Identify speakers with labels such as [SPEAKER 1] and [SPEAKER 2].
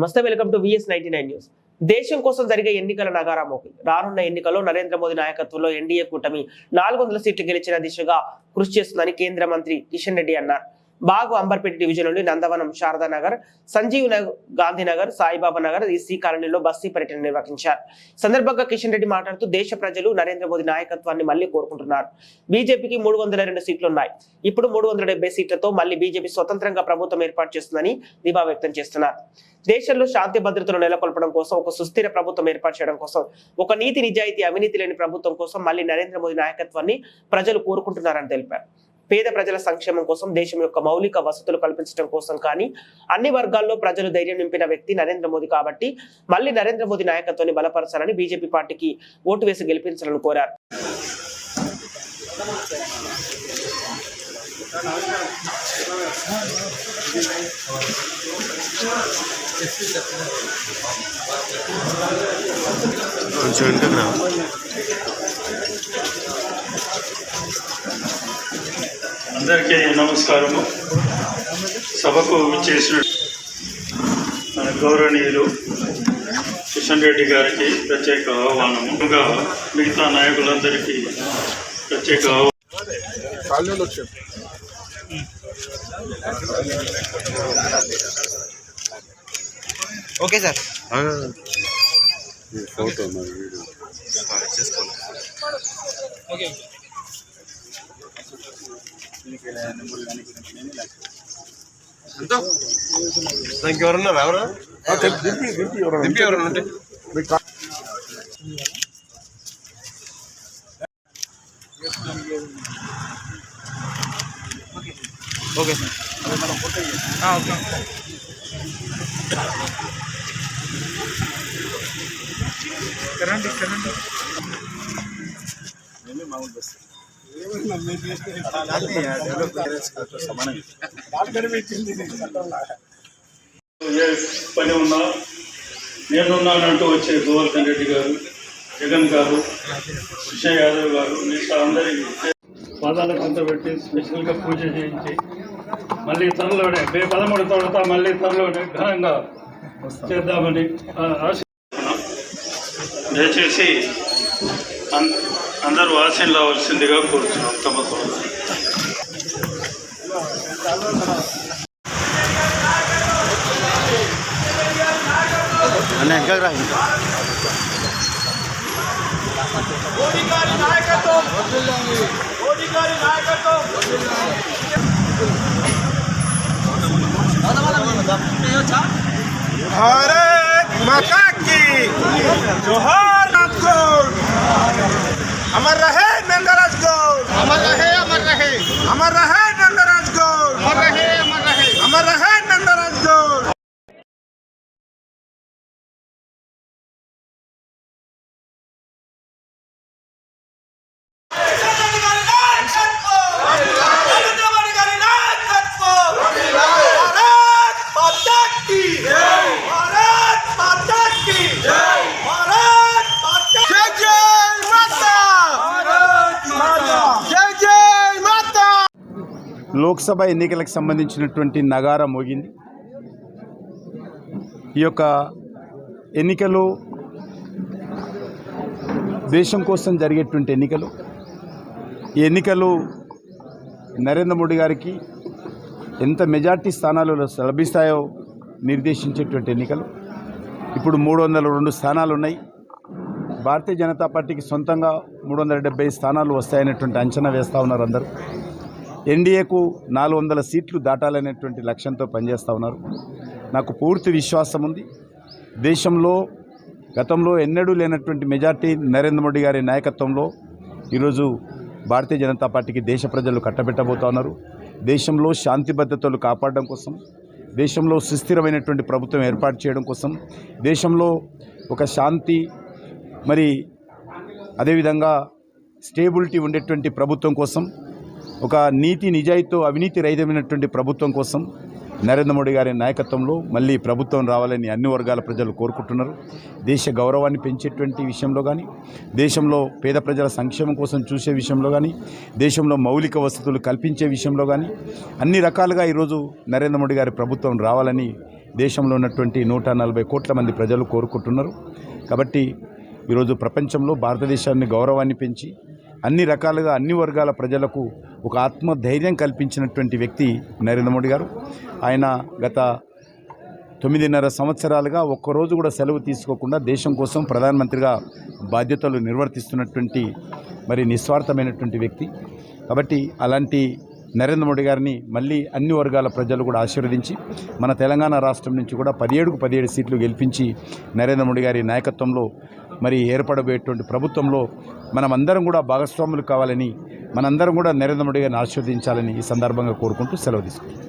[SPEAKER 1] నమస్తే, welcome to VS99 news. దేశం కోసం జరిగే ఎన్నికల నగారా మోగి రానున్న ఎన్నికల్లో నరేంద్ర మోదీ నాయకత్వంలో ఎన్డీఏ కూటమి 400 సీట్లు గెలిచిన దిశగా కృషి చేస్తుందని కేంద్ర మంత్రి కిషన్ రెడ్డి అన్నారు. బాగు అంబర్పేట డివిజన్ నుండి నందవనం, శారదానగర్, సంజీవ్ గాంధీనగర్, సాయిబాబా నగర్, ఈసీ కాలనీలో బస్తీ పర్యటన నిర్వహించారు. సందర్భంగా కిషన్ రెడ్డి మాట్లాడుతూ దేశ ప్రజలు నరేంద్ర మోదీ నాయకత్వాన్ని మళ్లీ కోరుకుంటున్నారు. బీజేపీకి 302 సీట్లున్నాయి. ఇప్పుడు 370 సీట్లతో మళ్లీ బీజేపీ స్వతంత్రంగా ప్రభుత్వం ఏర్పాటు చేస్తుందని ధీమా వ్యక్తం చేస్తున్నారు. దేశంలో శాంతి భద్రతలు నెలకొల్పడం కోసం, ఒక సుస్థిర ప్రభుత్వం ఏర్పాటు చేయడం కోసం, ఒక నీతి నిజాయితీ అవినీతి లేని ప్రభుత్వం కోసం మళ్లీ నరేంద్ర మోదీ నాయకత్వాన్ని ప్రజలు కోరుకుంటున్నారని తెలిపారు. పేద ప్రజల సంక్షేమం కోసం, దేశం యొక్క మౌలిక వసతులు కల్పించడం కోసం కానీ అన్ని వర్గాల్లో ప్రజలు ధైర్యం నింపిన వ్యక్తి నరేంద్ర మోదీ కాబట్టి మళ్లీ నరేంద్ర మోదీ నాయకత్వాన్ని బలపరచాలని బీజేపీ పార్టీకి ఓటు వేసి గెలిపించాలని కోరారు.
[SPEAKER 2] అందరికీ నమస్కారము. సభకు విచ్చేసిన గౌరవనీయులు కిషన్ రెడ్డి గారికి ప్రత్యేక ఆహ్వానము. ఇంకా మిగతా నాయకులందరికీ ప్రత్యేక
[SPEAKER 3] ఓకే సార్.
[SPEAKER 4] ఫోటో మరి వీడియో
[SPEAKER 3] చేసుకోండి. ఓకే ఇంకెవరున్నారు? ఎవరు దింపి ఎవరన్నా అంటే ఓకే సార్. ఓకే కరెంట్ మామూలు బస్
[SPEAKER 2] ఏ పని ఉన్నా నేనున్నానంటూ వచ్చే గోవర్ధన్ రెడ్డి గారు, జగన్ గారు, కృష్ణ యాదవ్ గారు, మిగతా అందరికీ పాదాల కొంత పెట్టి స్పెషల్గా పూజ చేయించి మళ్ళీ త్వరలోనే 13 తర్వాత మళ్ళీ త్వరలోనే ఘనంగా చేద్దామని ఆశిస్తున్నాం. దయచేసి అందరూ ఆశయం రావాల్సిందిగా కోరుతున్నాం. తమకు
[SPEAKER 5] भारत माता की जोहार. अमर रहे नंदराज गौड़,
[SPEAKER 3] अमर रहे, अमर रहे,
[SPEAKER 5] अमर रहे नंदराज गौड़,
[SPEAKER 3] अमर रहे, अमर रहे,
[SPEAKER 5] अमर रहे नंदराज गौड़.
[SPEAKER 4] లోక్సభ ఎన్నికలకు సంబంధించినటువంటి నగారా మోగింది. ఈ యొక్క ఎన్నికలు దేశం కోసం జరిగేటువంటి ఎన్నికలు. ఈ ఎన్నికలు నరేంద్ర మోడీ గారికి ఎంత మెజార్టీ స్థానాలు లభిస్తాయో నిర్దేశించేటువంటి ఎన్నికలు. ఇప్పుడు 302 స్థానాలు ఉన్నాయి. భారతీయ జనతా పార్టీకి సొంతంగా 370 స్థానాలు వస్తాయనేటువంటి అంచనా వేస్తూ ఉన్నారు అందరూ. ఎన్డీఏకు 400 సీట్లు దాటాలనేటువంటి లక్ష్యంతో పనిచేస్తూ ఉన్నారు. నాకు పూర్తి విశ్వాసం ఉంది. దేశంలో గతంలో ఎన్నడూ లేనటువంటి మెజార్టీ నరేంద్ర మోడీ గారి నాయకత్వంలో ఈరోజు భారతీయ జనతా పార్టీకి దేశ ప్రజలు కట్టబెట్టబోతూ ఉన్నారు. దేశంలో శాంతి భద్రతలు కాపాడడం కోసం, దేశంలో సుస్థిరమైనటువంటి ప్రభుత్వం ఏర్పాటు చేయడం కోసం, దేశంలో ఒక శాంతి మరి అదేవిధంగా స్టేబిలిటీ ఉండేటువంటి ప్రభుత్వం కోసం, ఒక నీతి నిజాయితీతో అవినీతి రహితమైనటువంటి ప్రభుత్వం కోసం నరేంద్ర మోడీ గారి నాయకత్వంలో మళ్ళీ ప్రభుత్వం రావాలని అన్ని వర్గాల ప్రజలు కోరుకుంటున్నారు. దేశ గౌరవాన్ని పెంచేటువంటి విషయంలో కానీ, దేశంలో పేద ప్రజల సంక్షేమం కోసం చూసే విషయంలో కానీ, దేశంలో మౌలిక వసతులు కల్పించే విషయంలో కానీ అన్ని రకాలుగా ఈరోజు నరేంద్ర మోడీ గారి ప్రభుత్వం రావాలని దేశంలో ఉన్నటువంటి 140 కోట్ల మంది ప్రజలు కోరుకుంటున్నారు. కాబట్టి ఈరోజు ప్రపంచంలో భారతదేశాన్ని గౌరవాన్ని పెంచి అన్ని రకాలుగా అన్ని వర్గాల ప్రజలకు ఒక ఆత్మధైర్యం కల్పించినటువంటి వ్యక్తి నరేంద్ర మోడీ గారు. ఆయన గత 9.5 సంవత్సరాలుగా ఒక్కరోజు కూడా సెలవు తీసుకోకుండా దేశం కోసం ప్రధానమంత్రిగా బాధ్యతలు నిర్వర్తిస్తున్నటువంటి మరి నిస్వార్థమైనటువంటి వ్యక్తి. కాబట్టి అలాంటి నరేంద్ర మోడీ గారిని మళ్ళీ అన్ని వర్గాల ప్రజలు కూడా ఆశీర్వదించి మన తెలంగాణ రాష్ట్రం నుంచి కూడా 17కు 17 సీట్లు గెలిపించి నరేంద్ర మోడీ గారి నాయకత్వంలో మరి ఏర్పడబోయేటువంటి ప్రభుత్వంలో మనమందరం కూడా భాగస్వాములు కావాలని, మనందరం కూడా నరేంద్ర మోడీ గారిని ఆశీర్వదించాలని ఈ సందర్భంగా కోరుకుంటూ సెలవు తీసుకుంటాం.